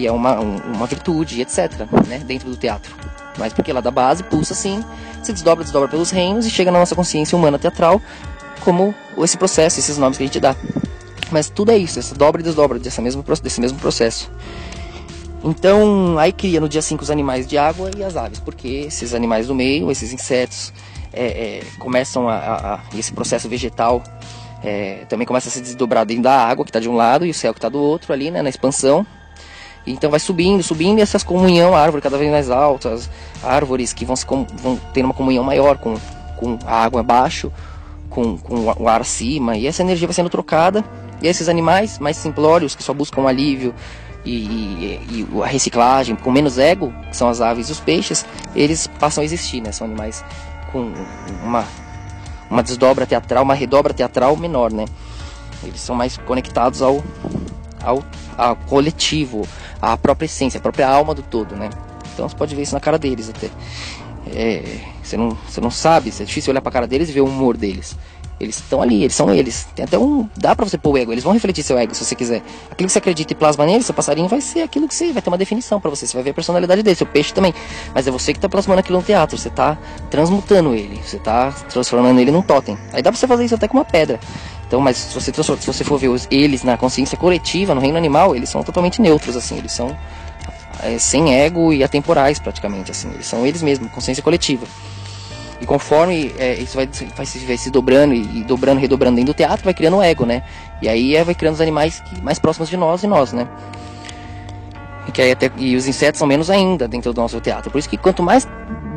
é uma virtude, etc. Né? Dentro do teatro. Mas porque lá da base pulsa assim, se desdobra pelos reinos e chega na nossa consciência humana teatral como esse processo, esses nomes que a gente dá. Mas tudo é isso, essa dobra e desdobra desse mesmo processo. Então, aí cria no dia 5 os animais de água e as aves, porque esses animais do meio, esses insetos, começam esse processo vegetal também começa a se desdobrar dentro da água, que está de um lado, e o céu que está do outro ali, né, na expansão. Então vai subindo, subindo, e essas comunhão, a árvore cada vez mais altas, árvores que vão ter uma comunhão maior com a água abaixo, com o ar acima, e essa energia vai sendo trocada, e esses animais mais simplórios, que só buscam um alívio e a reciclagem, com menos ego, que são as aves e os peixes, eles passam a existir, né? São animais com uma desdobra teatral, uma redobra teatral menor, né? Eles são mais conectados ao coletivo, à própria essência, à própria alma do todo, né? Então você pode ver isso na cara deles até. Você não sabe, é difícil olhar pra cara deles e ver o humor deles. Eles estão ali, eles são eles. Tem até dá pra você pôr o ego, eles vão refletir seu ego se você quiser. Aquilo que você acredita e plasma nele, seu passarinho vai ser aquilo que você vai ter uma definição pra você. Você vai ver a personalidade dele, seu peixe também. Mas é você que tá plasmando aquilo no teatro, você tá transmutando ele, você tá transformando ele num totem. Aí dá pra você fazer isso até com uma pedra. Então, mas se você for ver eles na consciência coletiva, no reino animal, eles são totalmente neutros, assim, eles são sem ego e atemporais praticamente, assim, eles são eles mesmos, consciência coletiva. E conforme isso vai se dobrando e dobrando, redobrando dentro do teatro, vai criando o ego, né? E aí vai criando os animais mais próximos de nós e nós, né? E os insetos são menos ainda dentro do nosso teatro. Por isso que quanto mais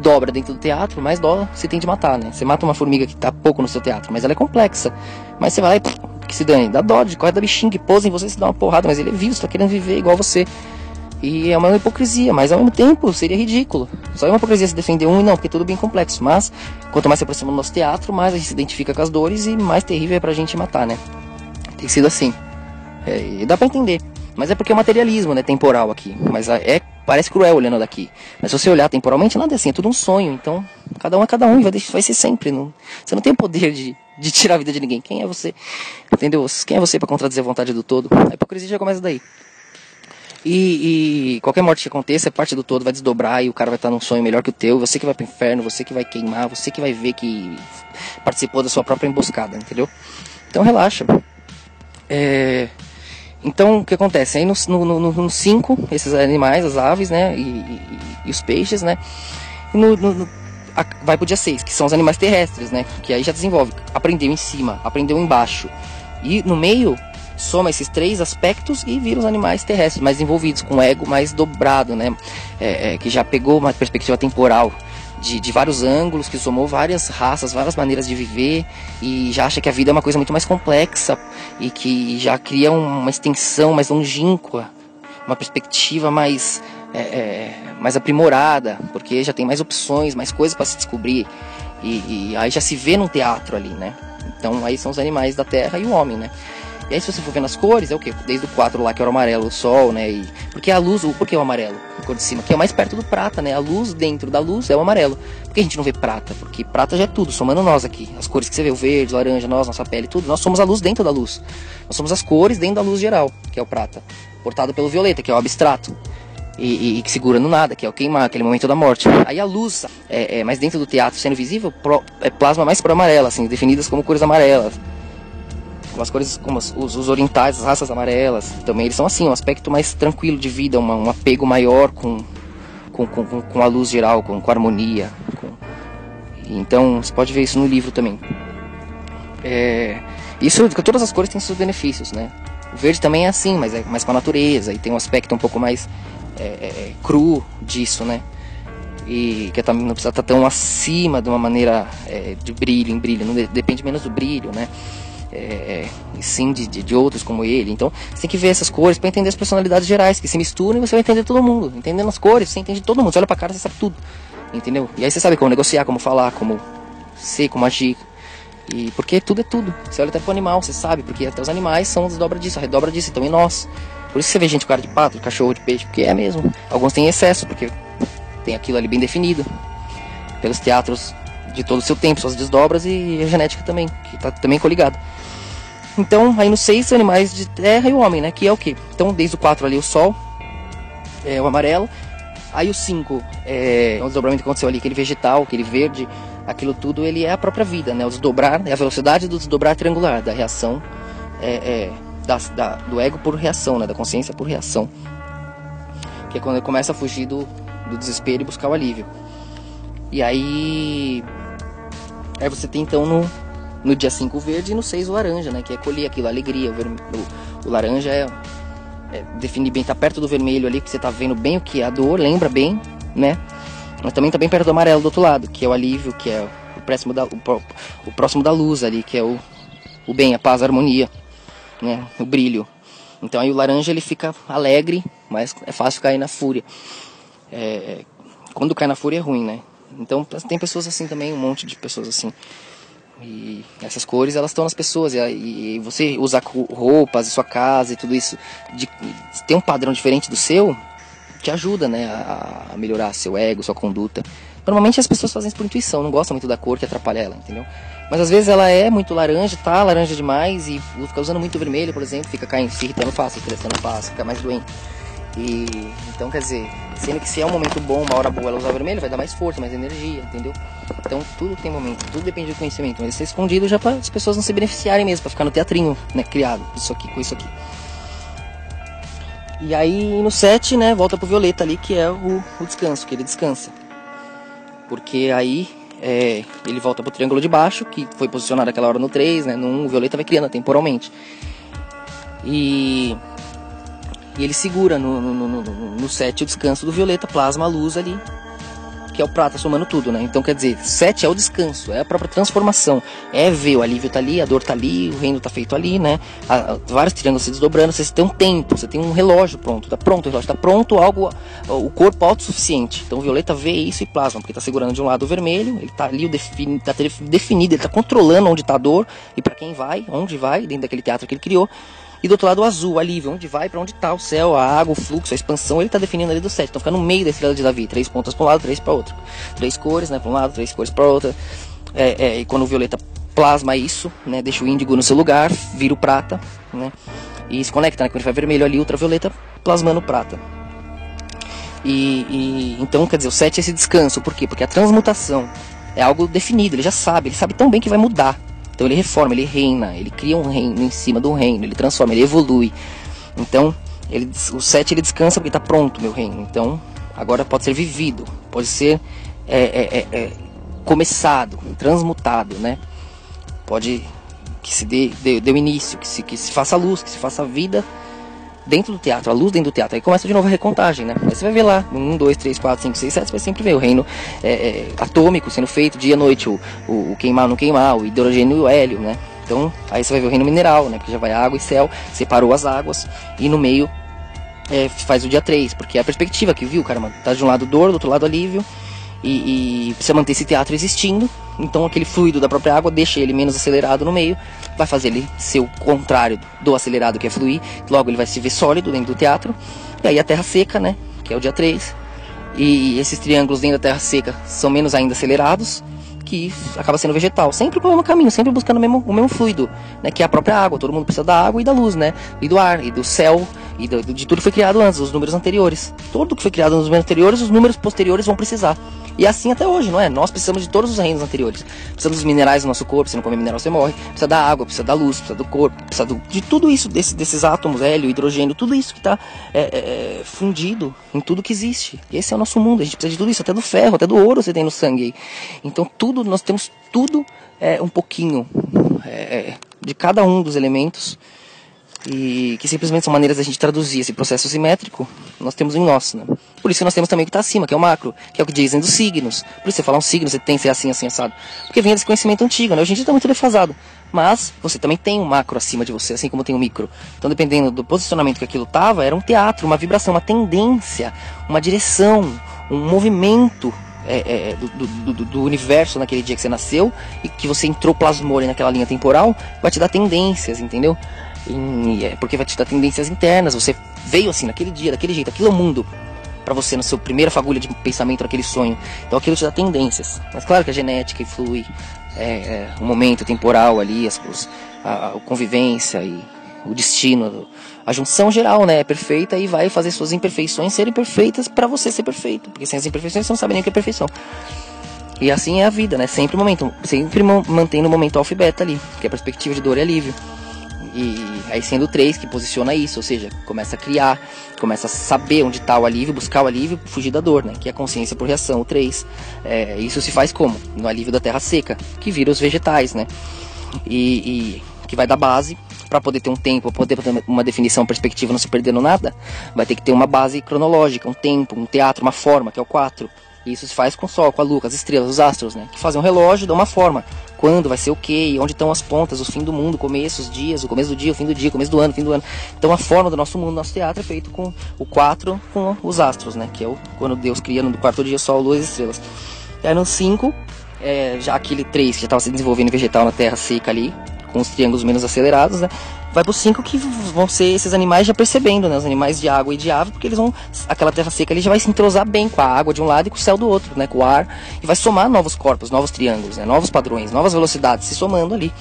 dobra dentro do teatro, mais dó você tem de matar, né? Você mata uma formiga que tá pouco no seu teatro, mas ela é complexa. Mas você vai, que se dane, dá dó, corre da bichinha que pousa em você, se dá uma porrada, mas ele é vivo, você tá querendo viver igual você. E é uma hipocrisia, mas ao mesmo tempo seria ridículo. Só é uma hipocrisia se defender um e não, porque é tudo bem complexo. Mas quanto mais se aproxima do nosso teatro, mais a gente se identifica com as dores e mais terrível é pra gente matar, né? Tem sido assim. E dá pra entender. Mas é porque é o materialismo, né, temporal aqui. Mas parece cruel olhando daqui. Mas se você olhar temporalmente, nada é assim, é tudo um sonho. Então, cada um é cada um e vai ser sempre. Você não tem o poder de tirar a vida de ninguém. Quem é você? Entendeu? Quem é você pra contradizer a vontade do todo? A hipocrisia já começa daí. E qualquer morte que aconteça é parte do todo, vai desdobrar e o cara vai estar num sonho melhor que o teu. Você que vai pro inferno, você que vai queimar, você que vai ver que participou da sua própria emboscada, entendeu? Então relaxa. Então o que acontece? Aí no 5, esses animais, as aves, né, e os peixes, né, vai pro dia 6, que são os animais terrestres, né, que aí já desenvolve, aprendeu em cima, aprendeu embaixo, e no meio soma esses 3 aspectos e vira os animais terrestres mais envolvidos, com o ego mais dobrado, né, que já pegou uma perspectiva temporal de vários ângulos, que somou várias raças, várias maneiras de viver, e já acha que a vida é uma coisa muito mais complexa, e que já cria uma extensão mais longínqua, uma perspectiva mais aprimorada, porque já tem mais opções, mais coisas para se descobrir, e aí já se vê num teatro ali, né? Então aí são os animais da terra e o homem, né? E aí se você for vendo as cores, é o que? Desde o 4 lá, que era o amarelo, o sol, né? Porque a luz, por que o amarelo? A cor de cima, que é o mais perto do prata, né? A luz dentro da luz é o amarelo. Por que a gente não vê prata? Porque prata já é tudo, somando nós aqui. As cores que você vê, o verde, o laranja, nossa pele, tudo. Nós somos a luz dentro da luz. Nós somos as cores dentro da luz geral, que é o prata. Portado pelo violeta, que é o abstrato. E que segura no nada, que é o queimar, aquele momento da morte. Aí a luz, mais dentro do teatro, sendo visível, plasma mais para amarela, assim, definidas como cores amarelas. As cores como os orientais, as raças amarelas, também eles são assim, um aspecto mais tranquilo de vida, um apego maior com a luz geral, com a harmonia. Então você pode ver isso no livro também. Isso, todas as cores têm seus benefícios, né? O verde também é assim, mas é mais com a natureza, e tem um aspecto um pouco mais cru disso, né? E que não precisa estar tão acima de uma maneira de brilho em brilho, não depende menos do brilho, né? E sim de outros como ele. Então você tem que ver essas cores para entender as personalidades gerais que se misturam, e você vai entender todo mundo. Entendendo as cores, você entende todo mundo. Você olha pra cara, você sabe tudo, entendeu? E aí você sabe como negociar, como falar, como ser, como agir. E porque tudo é tudo. Você olha até pro animal, você sabe, porque até os animais são desdobra disso, a redobra disso, então em nós. Por isso que você vê gente com cara de pato, de cachorro, de peixe, porque é mesmo. Alguns têm excesso, porque tem aquilo ali bem definido pelos teatros de todo o seu tempo, suas desdobras, e a genética também, que tá também coligado. Então, aí no 6, animais de terra e o homem, né? Que é o quê? Então, desde o 4 ali, o sol, o amarelo. Aí o 5, o desdobramento que aconteceu ali, aquele vegetal, aquele verde, aquilo tudo, ele é a própria vida, né? O desdobrar é a velocidade do desdobrar triangular, da reação, do ego por reação, né? Da consciência por reação. Que é quando ele começa a fugir do desespero e buscar o alívio. E aí você tem então no dia 5 o verde e no 6 o laranja, né? Que é colher aquilo, a alegria. O laranja definir bem, tá perto do vermelho ali, que você tá vendo bem o que é a dor, lembra bem, né? Mas também tá bem perto do amarelo do outro lado, que é o alívio, que é o próximo da luz ali, que é o bem, a paz, a harmonia, né? O brilho. Então aí o laranja ele fica alegre, mas é fácil cair na fúria. Quando cai na fúria é ruim, né? Então tem pessoas assim também, um monte de pessoas assim. E essas cores, elas estão nas pessoas. E você usar roupas, sua casa e tudo isso, ter um padrão diferente do seu, te ajuda, né, a melhorar seu ego, sua conduta. Normalmente as pessoas fazem isso por intuição, não gostam muito da cor que atrapalha ela, entendeu? Mas às vezes ela é muito laranja, tá laranja demais, e fica usando muito vermelho, por exemplo, fica caindo, se irritando fácil, estressando fácil, fica mais doente. E então, quer dizer, sendo que se é um momento bom, uma hora boa ela usar vermelho, vai dar mais força, mais energia, entendeu? Então tudo tem momento, tudo depende do conhecimento, mas isso é escondido já para as pessoas não se beneficiarem mesmo, para ficar no teatrinho, né, criado, isso aqui com isso aqui. E aí no 7, né, volta pro violeta ali, que é o descanso, que ele descansa. Porque aí ele volta pro triângulo de baixo, que foi posicionado aquela hora no 3, né, no 1 o violeta vai criando temporalmente. E ele segura no 7 o descanso do violeta, plasma a luz ali, que é o prata somando tudo, né? Então quer dizer, 7 é o descanso, é a própria transformação, é ver o alívio tá ali, a dor tá ali, o reino tá feito ali, né? Vários triângulos se desdobrando, você tem um tempo, você tem um relógio pronto, tá pronto o relógio, tá pronto algo, o corpo autossuficiente. Então o violeta vê isso e plasma, porque tá segurando de um lado o vermelho, ele tá ali, tá definido, ele tá controlando onde tá a dor e para quem vai, onde vai, dentro daquele teatro que ele criou. E do outro lado o azul, o alívio, onde vai, para onde está o céu, a água, o fluxo, a expansão, ele está definindo ali do 7. Então fica no meio da estrela de Davi, 3 pontas para um lado, 3 para outro. 3 cores, né, para um lado, 3 cores para outra. E quando o violeta plasma isso, né, deixa o índigo no seu lugar, vira o prata, né, e se conecta, né, quando ele vai vermelho ali, ultravioleta, plasmando o prata. Então, quer dizer, o 7 é esse descanso, por quê? Porque a transmutação é algo definido, ele sabe tão bem que vai mudar. Então ele reforma, ele reina, ele cria um reino em cima do reino, ele transforma, ele evolui. Então o 7 ele descansa porque está pronto meu reino. Então agora pode ser vivido, pode ser começado, transmutado, né? Pode que se dê o início, que se faça luz, que se faça vida dentro do teatro, a luz dentro do teatro. Aí começa de novo a recontagem, né? Aí você vai ver lá, 1, 2, 3, 4, 5, 6, 7, você vai sempre ver o reino atômico sendo feito, dia e noite, o queimar, não queimar, o hidrogênio e o hélio, né? Então, aí você vai ver o reino mineral, né? Porque já vai água e céu, separou as águas, e no meio faz o dia 3, porque é a perspectiva que viu, cara, tá de um lado dor, do outro lado alívio, e precisa manter esse teatro existindo. Então aquele fluido da própria água deixa ele menos acelerado no meio, vai fazer ele ser o contrário do acelerado, que é fluir. Logo ele vai se ver sólido dentro do teatro. E aí a terra seca, né, que é o dia 3. E esses triângulos dentro da terra seca são menos ainda acelerados, que acaba sendo vegetal, sempre pelo mesmo caminho, sempre buscando o mesmo fluido, né, que é a própria água. Todo mundo precisa da água e da luz, né, e do ar, e do céu, e de tudo que foi criado antes, os números anteriores. Tudo que foi criado nos números anteriores, os números posteriores vão precisar. E assim até hoje, não é? Nós precisamos de todos os reinos anteriores. Precisamos dos minerais do nosso corpo, se não comer mineral você morre. Precisa da água, precisa da luz, precisa do corpo, precisa de tudo isso, desses átomos, hélio, hidrogênio, tudo isso que está fundido em tudo que existe. Esse é o nosso mundo, a gente precisa de tudo isso, até do ferro, até do ouro você tem no sangue aí. Então tudo, nós temos tudo um pouquinho de cada um dos elementos, e que simplesmente são maneiras da gente traduzir esse processo simétrico, nós temos em nós, né? Por isso que nós temos também o que está acima, que é o macro, que é o que dizem dos signos. Por isso você falar um signo, você tem que ser assim, assim, assado. Porque vem desse conhecimento antigo, né? Hoje em dia está muito defasado. Mas você também tem um macro acima de você, assim como tem um micro. Então, dependendo do posicionamento que aquilo estava, era um teatro, uma vibração, uma tendência, uma direção, um movimento do universo naquele dia que você nasceu, e que você entrou, plasmou ali naquela linha temporal, vai te dar tendências, entendeu? Porque vai te dar tendências internas. Você veio assim naquele dia, daquele jeito, aquilo é o mundo para você, na sua primeira fagulha de pensamento, naquele sonho. Então aquilo te dá tendências. Mas claro que a genética influi, o momento temporal ali, a convivência e o destino, a junção geral, né, é perfeita, e vai fazer suas imperfeições serem perfeitas para você ser perfeito, porque sem as imperfeições você não sabe nem o que é perfeição. E assim é a vida, né, sempre mantendo o momento alfa e beta ali, que é a perspectiva de dor e alívio. E aí sendo o 3 que posiciona isso, ou seja, começa a criar, começa a saber onde está o alívio, buscar o alívio, fugir da dor, né? Que é a consciência por reação, o 3. Isso se faz como? No alívio da terra seca, que vira os vegetais, né? E que vai dar base para poder ter um tempo, para poder ter uma definição, perspectiva, não se perdendo nada, vai ter que ter uma base cronológica, um tempo, um teatro, uma forma, que é o 4. E isso se faz com o Sol, com a Lua, com as estrelas, os astros, né? Que fazem um relógio, dão uma forma. Quando vai ser o quê? Onde estão as pontas, o fim do mundo, o começo, os dias, o começo do dia, o fim do dia, o começo do ano, o fim do ano. Então a forma do nosso mundo, nosso teatro é feito com o 4, com os astros, né? Que é quando Deus cria no quarto dia Sol, Lua e estrelas. E aí no 5, já aquele 3 que já estava se desenvolvendo vegetal na terra seca ali, com os triângulos menos acelerados, né? Vai pro 5 que vão ser esses animais já percebendo, né? Os animais de água e de ave, porque eles vão... Aquela terra seca ali já vai se entrosar bem com a água de um lado e com o céu do outro, né? Com o ar. E vai somar novos corpos, novos triângulos, né? Novos padrões, novas velocidades se somando ali,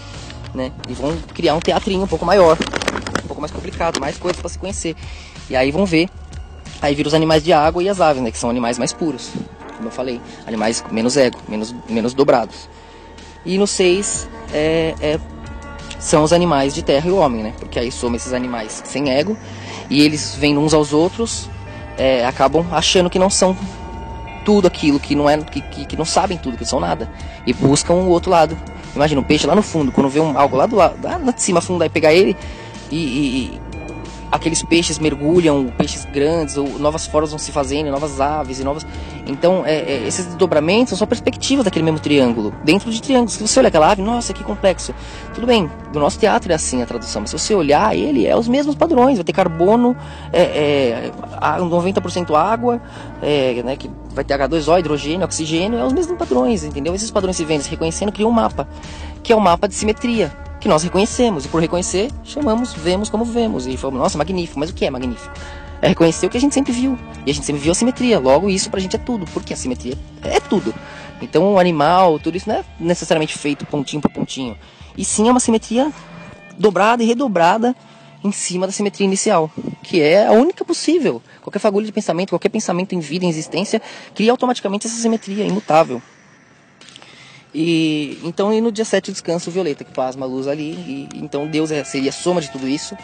né? E vão criar um teatrinho um pouco maior, um pouco mais complicado, mais coisas para se conhecer. E aí vão ver... Aí viram os animais de água e as aves, né? Que são animais mais puros, como eu falei. Animais menos ego, menos dobrados. E no 6 são os animais de terra e o homem, né? Porque aí soma esses animais sem ego e eles vêm uns aos outros, acabam achando que não são tudo aquilo, que não não sabem tudo, que não são nada, e buscam o outro lado. Imagina um peixe lá no fundo, quando vê algo lá de cima afundar e pegar ele, e aqueles peixes mergulham, peixes grandes, ou novas formas vão se fazendo, novas aves e novas... Então, esses desdobramentos são só perspectivas daquele mesmo triângulo, dentro de triângulos. Se você olha aquela ave, nossa, que complexo. Tudo bem, do nosso teatro é assim a tradução, mas se você olhar ele, é os mesmos padrões. Vai ter carbono, 90% água, né, que vai ter H2O, hidrogênio, oxigênio, é os mesmos padrões, entendeu? Esses padrões se vêm se reconhecendo, criam um mapa, que é o mapa de simetria, que nós reconhecemos, e por reconhecer, vemos como vemos, e falamos, nossa, magnífico. Mas o que é magnífico? É reconhecer o que a gente sempre viu, e a gente sempre viu a simetria, logo isso pra gente é tudo, porque a simetria é tudo. Então o animal, tudo isso não é necessariamente feito pontinho por pontinho, e sim é uma simetria dobrada e redobrada em cima da simetria inicial, que é a única possível. Qualquer fagulha de pensamento, qualquer pensamento em vida, em existência, cria automaticamente essa simetria imutável. E então, e no dia 7 descansa o violeta, que plasma a luz ali, e então Deus seria a soma de tudo isso,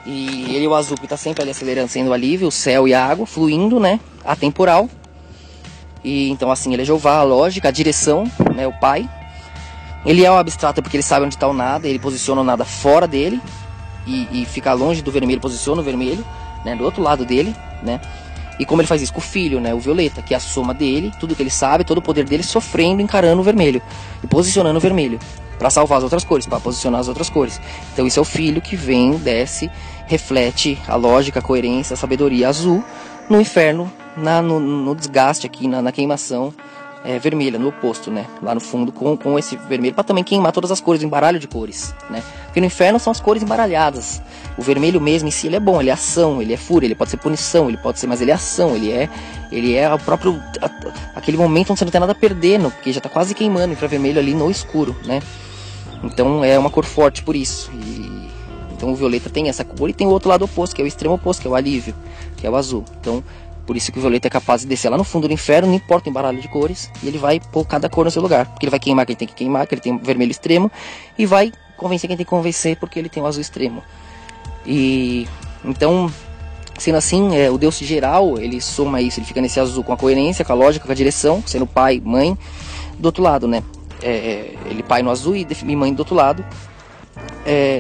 e ele, o azul, que está sempre ali acelerando, sendo o alívio, o céu e a água fluindo, né, atemporal. E então assim, ele é Jeová, a lógica, a direção, né, o pai. Ele é o abstrato porque ele sabe onde está o nada, ele posiciona o nada fora dele, e fica longe do vermelho, posiciona o vermelho, né, do outro lado dele, né. E como ele faz isso com o filho, né, o violeta, que é a soma dele, tudo que ele sabe, todo o poder dele, sofrendo, encarando o vermelho e posicionando o vermelho para salvar as outras cores, para posicionar as outras cores. Então isso é o filho que vem, desce, reflete a lógica, a coerência, a sabedoria azul no inferno, no desgaste aqui, na queimação vermelha, no oposto, né, lá no fundo, com esse vermelho, para também queimar todas as cores, o embaralho de cores, né, porque no inferno são as cores embaralhadas. O vermelho mesmo em si, ele é bom, ele é ação, ele é fúria, ele pode ser punição, ele pode ser, mas ele é ação, ele é o próprio, aquele momento onde você não tem nada a perder, porque já está quase queimando, infravermelho ali no escuro, né, então é uma cor forte por isso. Então o violeta tem essa cor e tem o outro lado oposto, que é o extremo oposto, que é o alívio, que é o azul. Então por isso que o violeta é capaz de descer lá no fundo do inferno, não importa o embaralho de cores, e ele vai pôr cada cor no seu lugar, porque ele vai queimar quem tem que queimar, que ele tem o vermelho extremo, e vai convencer quem tem que convencer, porque ele tem o azul extremo. E então, sendo assim, o Deus geral, ele soma isso, ele fica nesse azul com a coerência, com a lógica, com a direção, sendo pai, mãe, do outro lado, né? Ele pai no azul e mãe do outro lado,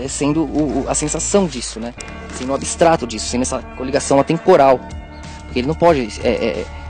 sendo a sensação disso, né? Sendo o abstrato disso, sendo essa coligação atemporal. Porque ele não pode,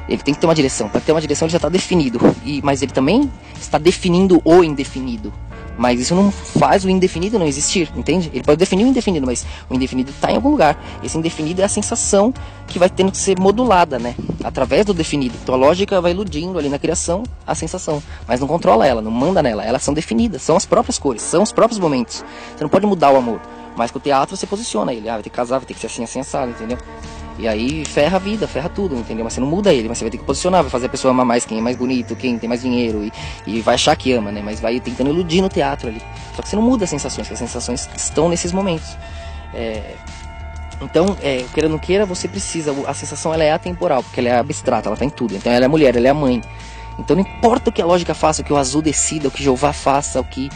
ele tem que ter uma direção. Para ter uma direção ele já está definido, mas ele também está definindo o indefinido. Mas isso não faz o indefinido não existir, entende? Ele pode definir o indefinido, mas o indefinido está em algum lugar. Esse indefinido é a sensação que vai tendo que ser modulada, né? Através do definido. Então a lógica vai iludindo ali na criação a sensação, mas não controla ela, não manda nela. Elas são definidas, são as próprias cores, são os próprios momentos. Você não pode mudar o amor, mas com o teatro você posiciona ele. Vai ter que casar, vai ter que ser assim, assim, assado, entendeu? E aí ferra a vida, ferra tudo, entendeu? Mas você não muda ele, mas você vai ter que posicionar, vai fazer a pessoa amar mais quem é mais bonito, quem tem mais dinheiro, e vai achar que ama, né? Mas vai tentando iludir no teatro ali. Só que você não muda as sensações, porque as sensações estão nesses momentos. Então, queira ou não queira, você precisa, a sensação ela é atemporal, porque ela é abstrata, ela está em tudo. Então ela é a mulher, ela é a mãe. Então não importa o que a lógica faça, o que o azul decida, o que Jeová faça, o que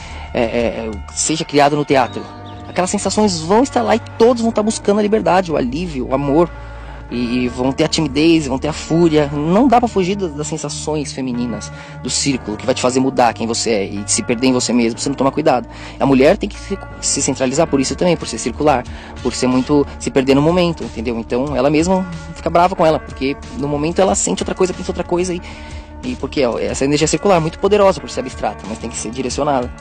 seja criado no teatro. Aquelas sensações vão estar lá e todos vão estar buscando a liberdade, o alívio, o amor. e vão ter a timidez, vão ter a fúria. Não dá pra fugir das sensações femininas do círculo, que vai te fazer mudar quem você é e se perder em você mesmo, se não tomar cuidado. A mulher tem que se centralizar por isso também, por ser circular, por ser muito, se perder no momento, entendeu? Então ela mesma fica brava com ela, porque no momento ela sente outra coisa, pensa outra coisa, e porque essa energia circular é muito poderosa por ser abstrata, mas tem que ser direcionada.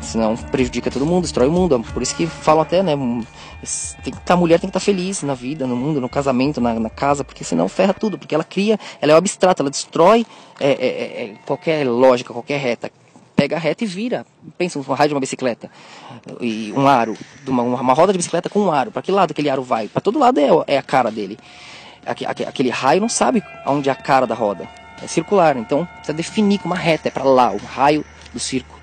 Senão prejudica todo mundo, destrói o mundo. Por isso que falam até, né, a mulher tem que estar feliz na vida, no mundo, no casamento, na casa, porque senão ferra tudo, porque ela cria, ela é abstrata, ela destrói qualquer lógica, qualquer reta. Pega a reta e vira. Pensa um raio de uma bicicleta e um aro, uma roda de bicicleta com um aro. Para que lado aquele aro vai? Para todo lado é a cara dele. Aquele raio não sabe aonde é a cara da roda. É circular, então precisa definir com uma reta, é para lá, o raio do círculo.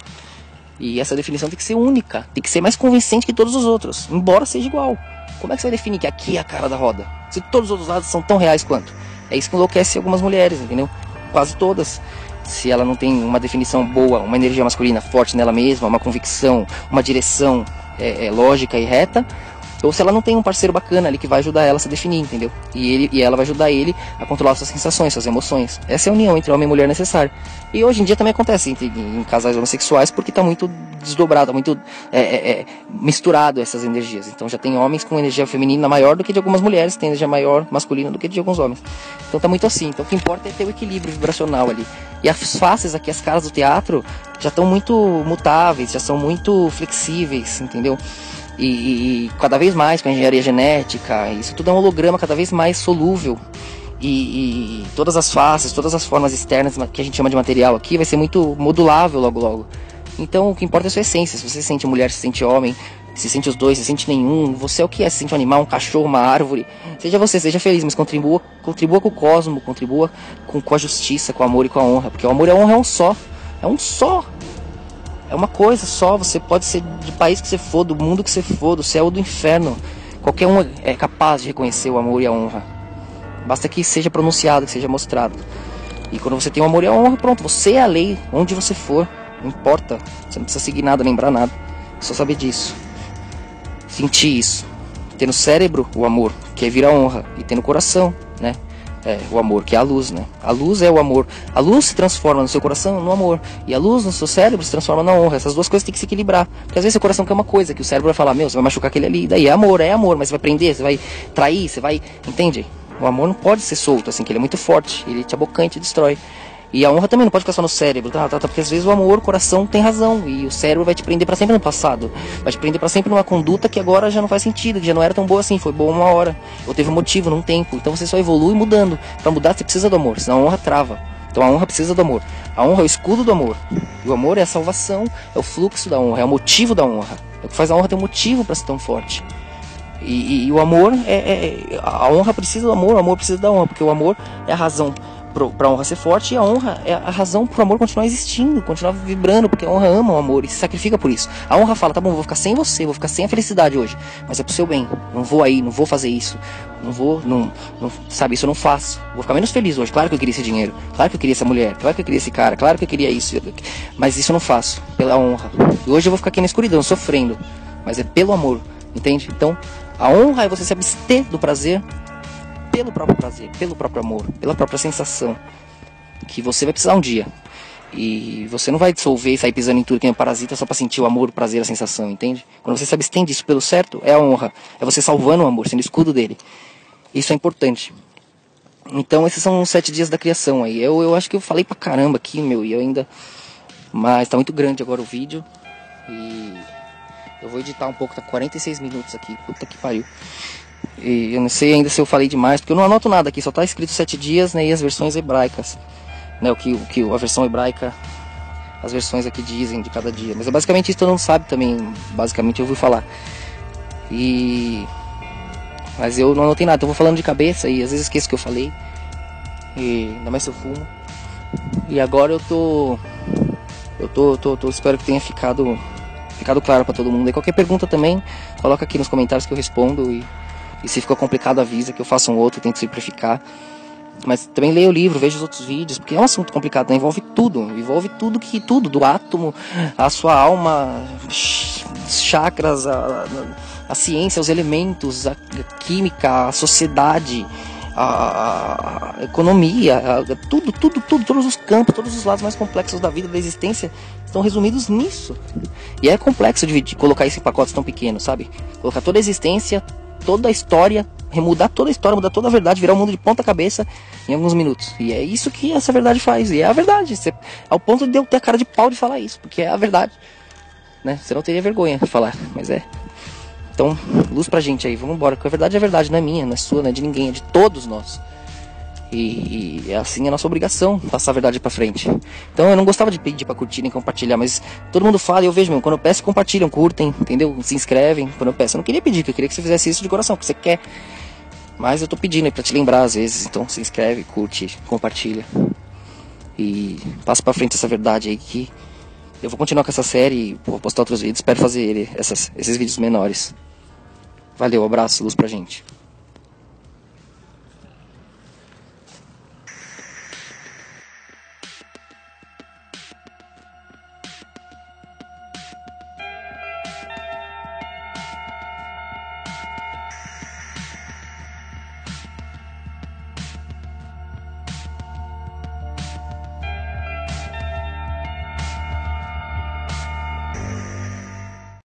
E essa definição tem que ser única, tem que ser mais convincente que todos os outros, embora seja igual. Como é que você vai definir que aqui é a cara da roda, se todos os outros lados são tão reais quanto? É isso que enlouquece algumas mulheres, entendeu? Quase todas. Se ela não tem uma definição boa, uma energia masculina forte nela mesma, uma convicção, uma direção lógica e reta, ou se ela não tem um parceiro bacana ali que vai ajudar ela a se definir, entendeu? E ela vai ajudar ele a controlar suas sensações, suas emoções. Essa é a união entre homem e mulher necessária. E hoje em dia também acontece em casais homossexuais, porque está muito desdobrado, muito misturado essas energias. Então já tem homens com energia feminina maior do que de algumas mulheres, tem energia maior masculina do que de alguns homens. Então tá muito assim. Então o que importa é ter o equilíbrio vibracional ali. E as faces aqui, as caras do teatro, já estão muito mutáveis, já são muito flexíveis, entendeu? E cada vez mais com a engenharia genética, isso tudo é um holograma cada vez mais solúvel. E todas as faces, todas as formas externas que a gente chama de material aqui vai ser muito modulável logo logo. Então o que importa é a sua essência. Se você se sente mulher, se sente homem, se sente os dois, se sente nenhum, você é o que é, se sente um animal, um cachorro, uma árvore. Seja você, seja feliz, mas contribua com o cosmo, contribua com a justiça, com o amor e com a honra. Porque o amor e a honra é um só. É um só. É uma coisa só, você pode ser do país que você for, do mundo que você for, do céu ou do inferno. Qualquer um é capaz de reconhecer o amor e a honra. Basta que seja pronunciado, que seja mostrado. E quando você tem o amor e a honra, pronto, você é a lei, onde você for. Não importa, você não precisa seguir nada, lembrar nada. É só saber disso. Sentir isso. Ter no cérebro o amor, que é vir a honra. E ter no coração, né? O amor, que é a luz, né? A luz é o amor. A luz se transforma no seu coração no amor. E a luz no seu cérebro se transforma na honra. Essas duas coisas têm que se equilibrar. Porque às vezes o coração quer uma coisa, que o cérebro vai falar, meu, você vai machucar aquele ali. Daí é amor, mas você vai prender, você vai trair, você vai... Entende? O amor não pode ser solto, assim, que ele é muito forte. Ele te abocanha, te destrói. E a honra também não pode ficar só no cérebro, porque às vezes o amor, o coração tem razão. E o cérebro vai te prender pra sempre no passado. Vai te prender pra sempre numa conduta que agora já não faz sentido, que já não era tão boa assim, foi boa uma hora. Ou teve um motivo, num tempo. Então você só evolui mudando. Pra mudar você precisa do amor, senão a honra trava. Então a honra precisa do amor. A honra é o escudo do amor. E o amor é a salvação, é o fluxo da honra, é o motivo da honra. É o que faz a honra ter um motivo pra ser tão forte. E o amor a honra precisa do amor, o amor precisa da honra, porque o amor é a razão para a honra ser forte, e a honra é a razão para o amor continuar existindo, continuar vibrando, porque a honra ama o amor e se sacrifica por isso. A honra fala, tá bom, vou ficar sem você, vou ficar sem a felicidade hoje, mas é pro seu bem, não vou aí, não vou fazer isso, sabe, isso eu não faço, vou ficar menos feliz hoje, claro que eu queria esse dinheiro, claro que eu queria essa mulher, claro que eu queria esse cara, claro que eu queria isso, mas isso eu não faço, pela honra. E hoje eu vou ficar aqui na escuridão, sofrendo, mas é pelo amor, entende? Então, a honra é você se abster do prazer, pelo próprio amor, pela própria sensação que você vai precisar um dia. E você não vai dissolver e sair pisando em tudo que é um parasita só para sentir o amor, o prazer, a sensação, entende? Quando você se abstém disso pelo certo, é a honra, é você salvando o amor, sendo escudo dele. Isso é importante. Então esses são os 7 dias da criação aí. Eu acho que eu falei pra caramba aqui, meu, e eu ainda... Mas tá muito grande agora o vídeo. E eu vou editar um pouco, tá 46 minutos aqui, puta que pariu. E eu não sei ainda se eu falei demais, porque eu não anoto nada aqui, só tá escrito 7 dias, né, e as versões hebraicas, né, o que a versão hebraica, as versões aqui dizem de cada dia. Mas é basicamente isso, todo mundo sabe também, basicamente eu ouvi falar. Mas eu não anotei nada, eu vou falando de cabeça e às vezes esqueço o que eu falei. E ainda mais se eu fumo. E agora eu tô espero que tenha ficado claro pra todo mundo. E qualquer pergunta também, coloca aqui nos comentários que eu respondo. E se ficou complicado, avisa que eu faço um outro, tento simplificar. Mas também leia o livro, veja os outros vídeos, porque é um assunto complicado, né? Envolve tudo, tudo, do átomo, a sua alma, chakras, a ciência, os elementos, a química, a sociedade, a economia, tudo, todos os campos, todos os lados mais complexos da vida, da existência, estão resumidos nisso. E é complexo de colocar isso em pacotes tão pequenos, sabe? Colocar toda a existência, toda a história, remudar toda a história, mudar toda a verdade, virar o mundo de ponta cabeça em alguns minutos. E é isso que essa verdade faz, e é a verdade, ao ponto de eu ter a cara de pau de falar isso, porque é a verdade, né? Você não teria vergonha de falar, mas é. Então, luz pra gente aí, vamos embora, porque a verdade é verdade, não é minha, não é sua, não é de ninguém, é de todos nós. E assim é a nossa obrigação, passar a verdade pra frente. Então eu não gostava de pedir pra curtir nem compartilhar, mas todo mundo fala e eu vejo mesmo, quando eu peço compartilham, curtem, entendeu? Se inscrevem, quando eu peço. Eu não queria pedir, porque eu queria que você fizesse isso de coração, porque você quer. Mas eu tô pedindo aí pra te lembrar às vezes, então se inscreve, curte, compartilha. E passa pra frente essa verdade aí que eu vou continuar com essa série, vou postar outros vídeos, espero fazer esses vídeos menores. Valeu, abraço, luz pra gente.